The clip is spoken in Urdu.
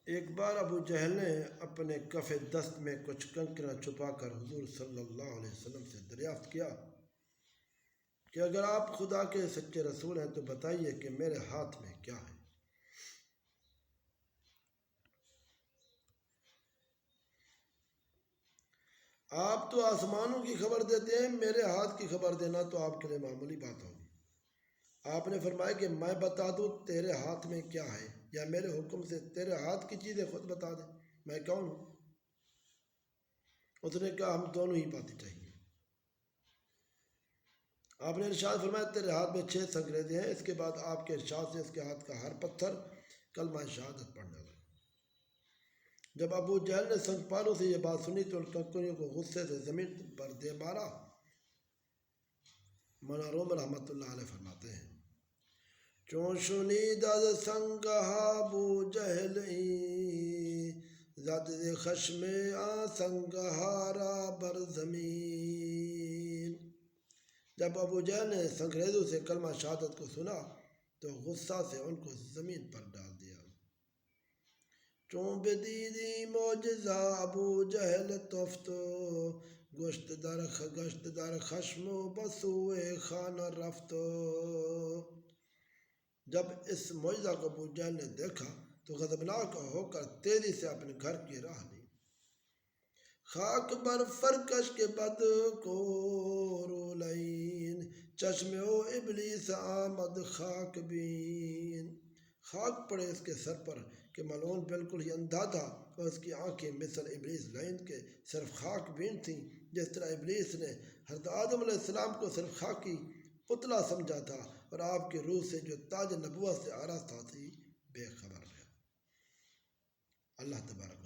ایک بار ابو جہل نے اپنے کف دست میں کچھ کنکریاں چھپا کر حضور صلی اللہ علیہ وسلم سے دریافت کیا کہ اگر آپ خدا کے سچے رسول ہیں تو بتائیے کہ میرے ہاتھ میں کیا ہے۔ آپ تو آسمانوں کی خبر دیتے ہیں، میرے ہاتھ کی خبر دینا تو آپ کے لیے معمولی بات ہوگی۔ آپ نے فرمایا کہ میں بتا دوں تیرے ہاتھ میں کیا ہے، یا میرے حکم سے تیرے ہاتھ کی چیزیں خود بتا دیں، میں کون ہوں؟ اس نے کہا ہم دونوں ہی باتیں چاہیے۔ آپ نے ارشاد فرمایا تیرے ہاتھ میں 6 سنگریزے ہیں۔ اس کے بعد آپ کے ارشاد سے اس کے ہاتھ کا ہر پتھر کلمہ شہادت پڑھنے لگا۔ جب ابو جہل نے سنگ پالوں سے یہ بات سنی تو ان کنکریوں کو غصے سے زمین پر دے مارا۔ مولانا روم رحمۃ اللہ علیہ فرماتے ہیں چون شنید از سنگہا ابو جہل زد ز خشم آ سنگہارا بر زمین۔ جب ابو جہل نے سنگریزوں سے کلمہ شہادت کو سنا تو غصہ سے ان کو زمین پر ڈال دیا۔ چون بدیدی معجزہ ابو جہل تفت گشت در خشم و بسوئے خانہ رفت۔ جب اس معجزہ کو ابو جہل نے دیکھا تو غضبناک ہو کر تیزی سے اپنے گھر کی راہ لی۔ خاک بر فرکش کے بد کو رولین چشم و ابلیس آمد خاک بین۔ خاک پڑے اس کے سر پر کہ ملعون بالکل ہی اندھا تھا اور اس کی آنکھیں مثل ابلیس لعین کے صرف خاک بین تھیں۔ جس طرح ابلیس نے حضرت آدم علیہ السلام کو صرف خاکی پتلا سمجھا تھا اور آپ کی روح سے جو تاج نبوت سے آراستہ تھی بے خبر رہا۔ اللہ تبارک